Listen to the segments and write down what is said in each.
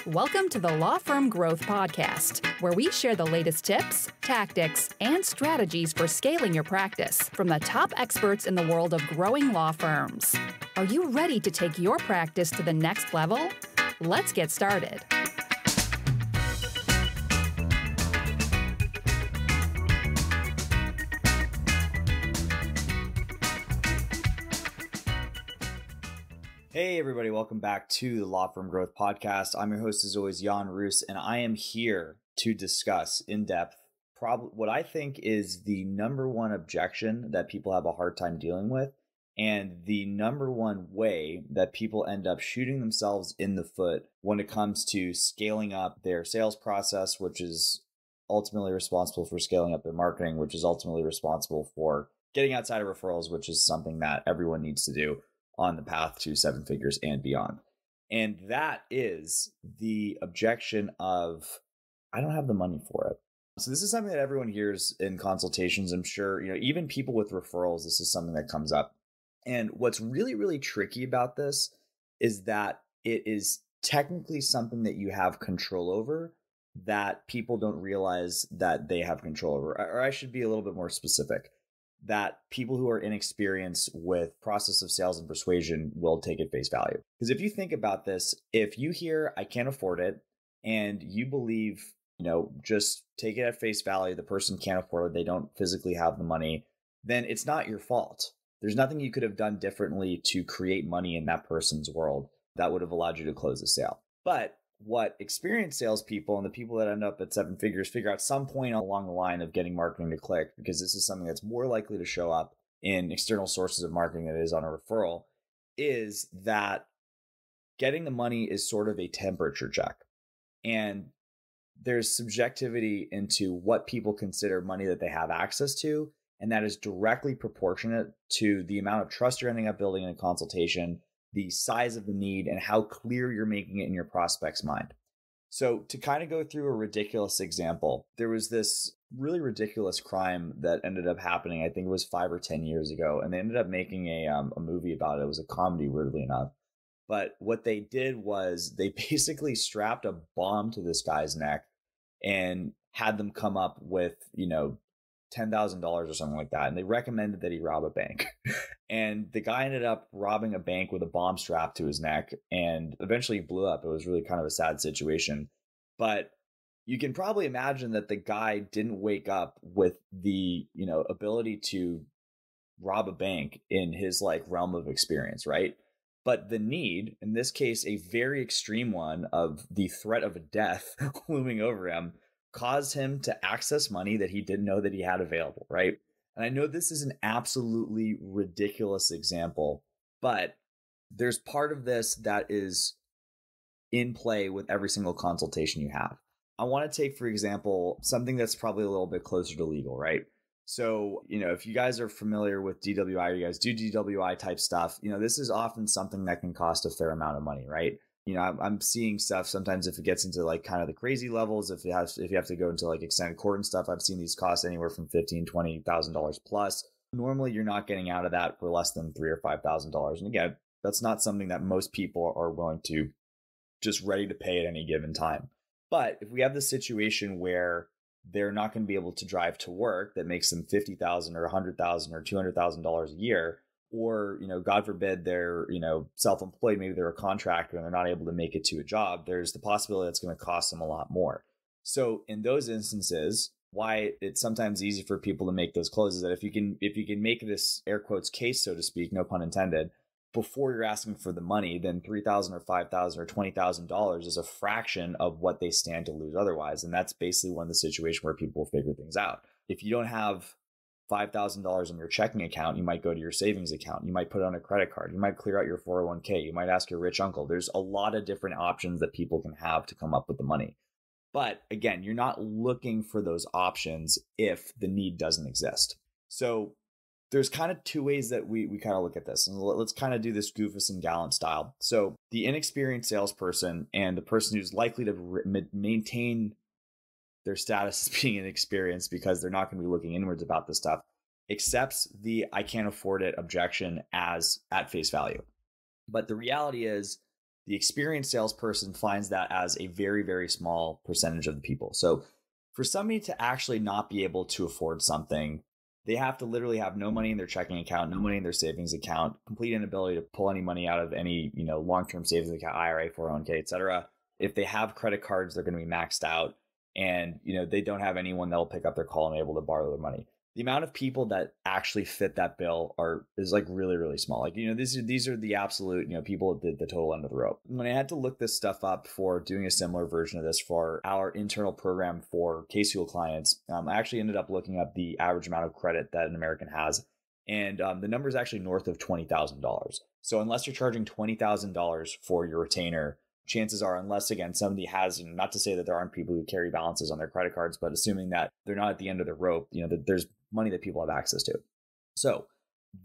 Welcome to the Law Firm Growth Podcast, where we share the latest tips, tactics, and strategies for scaling your practice from the top experts in the world of growing law firms. Are you ready to take your practice to the next level? Let's get started. Hey everybody, welcome back to the Law Firm Growth Podcast. I'm your host as always, Jan Roos, and I am here to discuss in depth what I think is the number one objection that people have a hard time dealing with, and the number one way that people end up shooting themselves in the foot when it comes to scaling up their sales process, which is ultimately responsible for scaling up their marketing, which is ultimately responsible for getting outside of referrals, which is something that everyone needs to do on the path to seven figures and beyond. And that is the objection of, I don't have the money for it. So this is something that everyone hears in consultations. I'm sure, even people with referrals, this is something that comes up. And what's really, really tricky about this is that it is technically something that you have control over that people don't realize that they have control over. Or I should be a little bit more specific, that people who are inexperienced with process of sales and persuasion will take at face value. Because if you think about this, if you hear, I can't afford it, and you believe, just take it at face value, the person can't afford it, they don't physically have the money, then it's not your fault. There's nothing you could have done differently to create money in that person's world that would have allowed you to close the sale. But what experienced salespeople and the people that end up at seven figures figure out some point along the line of getting marketing to click, because this is something that's more likely to show up in external sources of marketing than it is on a referral, is that getting the money is sort of a temperature check. And there's subjectivity into what people consider money that they have access to. And that is directly proportionate to the amount of trust you're ending up building in a consultation, the size of the need, and how clear you're making it in your prospect's mind. So to kind of go through a ridiculous example, there was this really ridiculous crime that ended up happening. I think it was 5 or 10 years ago, and they ended up making a movie about it. It was a comedy, weirdly enough. But what they did was they basically strapped a bomb to this guy's neck and had them come up with, $10,000 or something like that. And they recommended that he rob a bank. And the guy ended up robbing a bank with a bomb strapped to his neck and eventually blew up. It was really kind of a sad situation. But you can probably imagine that the guy didn't wake up with the, ability to rob a bank in his realm of experience, right? But the need, in this case, a very extreme one of the threat of a death looming over him, caused him to access money that he didn't know that he had available, right? And I know this is an absolutely ridiculous example, but there's part of this that is in play with every single consultation you have. I want to take, for example, something that's probably a little bit closer to legal, right? So, if you guys are familiar with DWI, or you guys do DWI type stuff, this is often something that can cost a fair amount of money, right? I'm seeing stuff sometimes if it gets into kind of the crazy levels, if you have to go into extended court and stuff, I've seen these cost anywhere from $15,000, $20,000 plus. Normally, you're not getting out of that for less than $3,000 or $5,000. And again, that's not something that most people are willing to just ready to pay at any given time. But if we have the situation where they're not going to be able to drive to work, that makes them $50,000 or $100,000 or $200,000 a year, or, God forbid, they're, self-employed, maybe they're a contractor and they're not able to make it to a job, there's the possibility that's going to cost them a lot more. So in those instances, why it's sometimes easy for people to make those closes, that if you can make this air quotes case, so to speak, no pun intended, before you're asking for the money, then $3,000 or $5,000 or $20,000 is a fraction of what they stand to lose otherwise. And that's basically one of the situations where people will figure things out. If you don't have $5,000 in your checking account, you might go to your savings account. You might put it on a credit card. You might clear out your 401k. You might ask your rich uncle. There's a lot of different options that people can have to come up with the money. But again, you're not looking for those options if the need doesn't exist. So there's kind of two ways that we kind of look at this. And let's kind of do this Goofus and Gallant style. So the inexperienced salesperson and the person who's likely to maintain their status as being inexperienced because they're not going to be looking inwards about this stuff, accepts the I can't afford it objection as at face value. But the reality is The experienced salesperson finds that as a very, very small percentage of the people. So for somebody to actually not be able to afford something, they have to literally have no money in their checking account, no money in their savings account, complete inability to pull any money out of any, long-term savings account, IRA, 401k, et cetera. If they have credit cards, they're going to be maxed out, and, they don't have anyone that'll pick up their call and be able to borrow their money. The amount of people that actually fit that bill is like really, really small. Like, these are the absolute, people at the total end of the rope. When I had to look this stuff up for doing a similar version of this for our internal program for case fuel clients, I actually ended up looking up the average amount of credit that an American has. And the number is actually north of $20,000. So unless you're charging $20,000 for your retainer, chances are, unless, again, somebody has, not to say that there aren't people who carry balances on their credit cards, but assuming that they're not at the end of the rope, that there's money that people have access to. So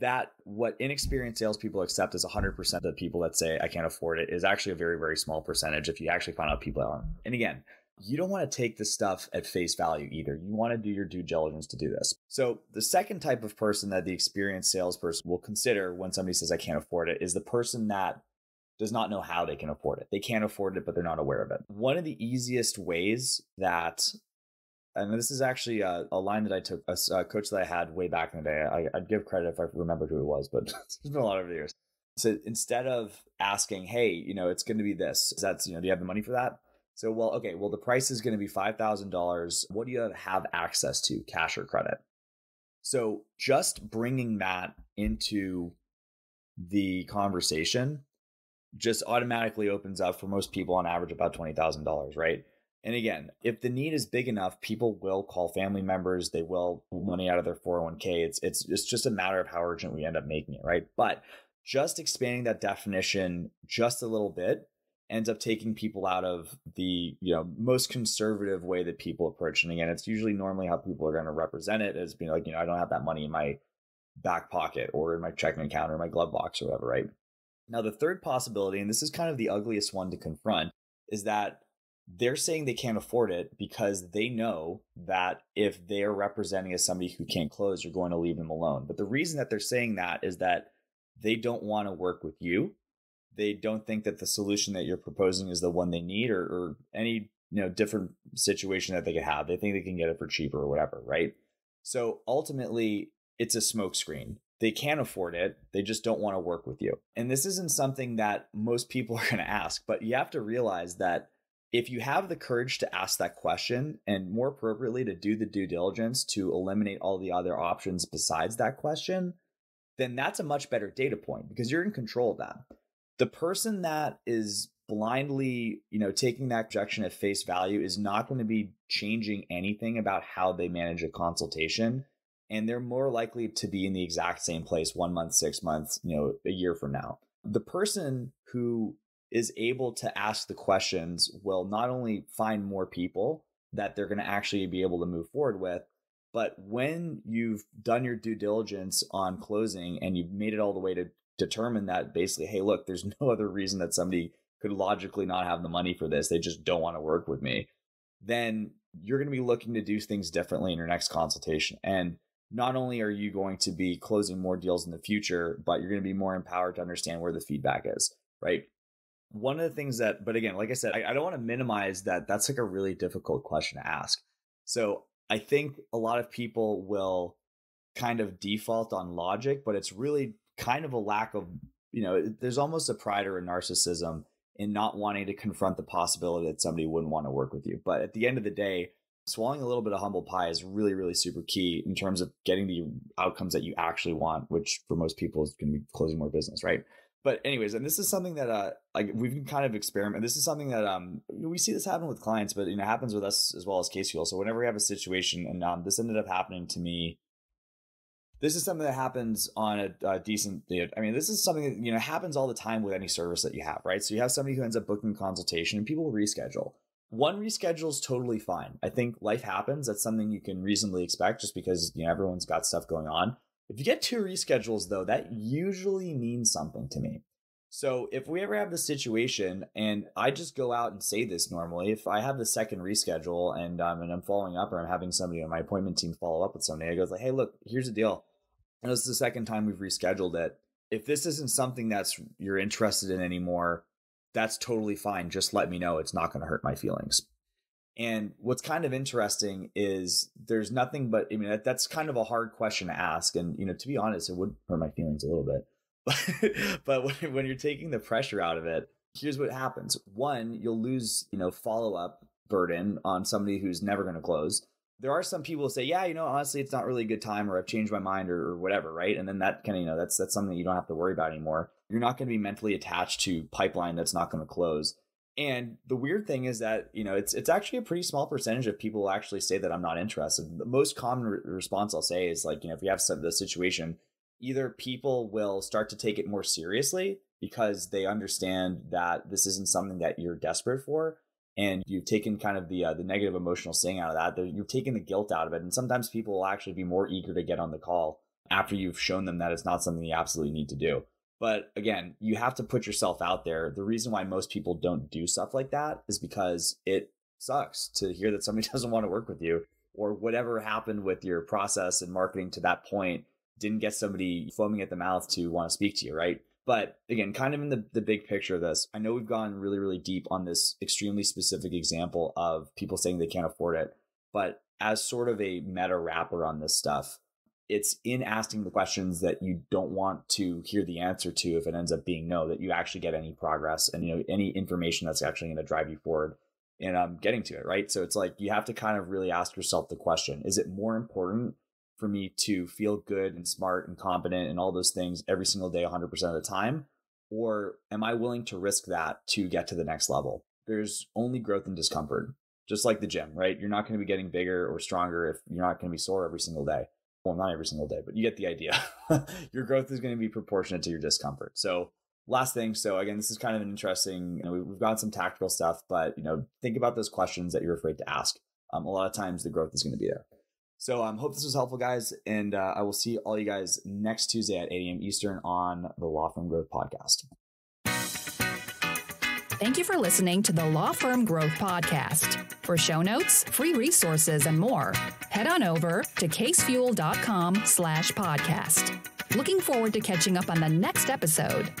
that what inexperienced salespeople accept as 100% of the people that say, I can't afford it, is actually a very, very small percentage if you actually find out people that aren't. And again, you don't want to take this stuff at face value either. You want to do your due diligence to do this. So the second type of person that the experienced salesperson will consider when somebody says, I can't afford it, is the person that does not know how they can afford it. They can't afford it, but they're not aware of it. One of the easiest ways that, and this is actually a line that I took, a coach that I had way back in the day. I'd give credit if I remembered who it was, but it's been a lot over the years. So instead of asking, hey, it's going to be this, that's, do you have the money for that? So, the price is going to be $5,000. What do you have access to, cash or credit? So just bringing that into the conversation just automatically opens up for most people on average about $20,000, right? And again, if the need is big enough, people will call family members. They will pull money out of their 401k. It's just a matter of how urgent we end up making it, right? But just expanding that definition just a little bit ends up taking people out of the most conservative way that people approach. And again, it's usually normally how people are going to represent it as being like, I don't have that money in my back pocket or in my checking account or my glove box or whatever, right? Now, the third possibility, and this is kind of the ugliest one to confront, is that they're saying they can't afford it because they know that if they're representing as somebody who can't close, you're going to leave them alone. But the reason that they're saying that is that they don't want to work with you. They don't think that the solution that you're proposing is the one they need, or any different situation that they could have. They think they can get it for cheaper or whatever, right? So ultimately, it's a smokescreen. They can't afford it. They just don't want to work with you. And this isn't something that most people are going to ask, but you have to realize that if you have the courage to ask that question, and more appropriately to do the due diligence to eliminate all the other options besides that question, then that's a much better data point because you're in control of that. The person that is blindly, taking that objection at face value is not going to be changing anything about how they manage a consultation. And they're more likely to be in the exact same place 1 month, 6 months, a year from now. The person who is able to ask the questions will not only find more people that they're going to actually be able to move forward with, but when you've done your due diligence on closing and you've made it all the way to determine that basically, hey, look, there's no other reason that somebody could logically not have the money for this, they just don't want to work with me, then you're going to be looking to do things differently in your next consultation. And not only are you going to be closing more deals in the future, but you're going to be more empowered to understand where the feedback is, right? One of the things that, but again, like I said, I don't want to minimize that. That's like a really difficult question to ask. So I think a lot of people will kind of default on logic, but it's really kind of a lack of, there's almost a pride or a narcissism in not wanting to confront the possibility that somebody wouldn't want to work with you. But at the end of the day, swallowing a little bit of humble pie is really, really super key in terms of getting the outcomes that you actually want, which for most people is going to be closing more business, right? But anyways, and this is something that like we've been kind of experiment. This is something that we see this happen with clients, but it happens with us as well as case fuel. So whenever we have a situation, and this ended up happening to me, this is something that happens on a decent. This is something that happens all the time with any service that you have, right? So you have somebody who ends up booking a consultation, and people reschedule. One reschedule is totally fine. I think life happens. That's something you can reasonably expect just because everyone's got stuff going on. If you get 2 reschedules, though, that usually means something to me. So if we ever have this situation, and I just go out and say this normally, if I have the second reschedule and I'm following up, or I'm having somebody on my appointment team follow up with somebody, I go like, hey, look, here's the deal. And this is the second time we've rescheduled it. If this isn't something you're interested in anymore, that's totally fine. Just let me know. It's not going to hurt my feelings. And what's kind of interesting is there's nothing but, I mean, that's kind of a hard question to ask. And, to be honest, it would hurt my feelings a little bit. But when you're taking the pressure out of it, here's what happens. One, you'll lose, follow-up burden on somebody who's never going to close. There are some people who say, yeah, honestly, it's not really a good time, or I've changed my mind, or whatever, right? And then that kind of, that's something that you don't have to worry about anymore. You're not going to be mentally attached to pipeline that's not going to close. And the weird thing is that, it's actually a pretty small percentage of people who actually say that I'm not interested. The most common response I'll say is like, if you have the situation, either people will start to take it more seriously because they understand that this isn't something that you're desperate for, and you've taken kind of the negative emotional sting out of that. You've taken the guilt out of it. And sometimes people will actually be more eager to get on the call after you've shown them that it's not something you absolutely need to do. But again, you have to put yourself out there. The reason why most people don't do stuff like that is because it sucks to hear that somebody doesn't want to work with you, or whatever happened with your process and marketing to that point didn't get somebody foaming at the mouth to want to speak to you, right? But again, kind of in the big picture of this, I know we've gone really, really deep on this extremely specific example of people saying they can't afford it. But as sort of a meta wrapper on this stuff, it's in asking the questions that you don't want to hear the answer to if it ends up being no, that you actually get any progress and any information that's actually going to drive you forward and getting to it, right? So it's like you have to kind of really ask yourself the question, is it more important for me to feel good and smart and competent and all those things every single day, 100% of the time? Or am I willing to risk that to get to the next level? There's only growth and discomfort, just like the gym, right? You're not going to be getting bigger or stronger if you're not going to be sore every single day. Well, not every single day, but you get the idea. Your growth is going to be proportionate to your discomfort. So last thing. So again, this is kind of an interesting, we've got some tactical stuff, but think about those questions that you're afraid to ask. A lot of times the growth is going to be there. So hope this was helpful, guys. And I will see all you guys next Tuesday at 8 a.m. Eastern on the Law Firm Growth Podcast. Thank you for listening to the Law Firm Growth Podcast. For show notes, free resources, and more, head on over to casefuel.com/podcast. Looking forward to catching up on the next episode.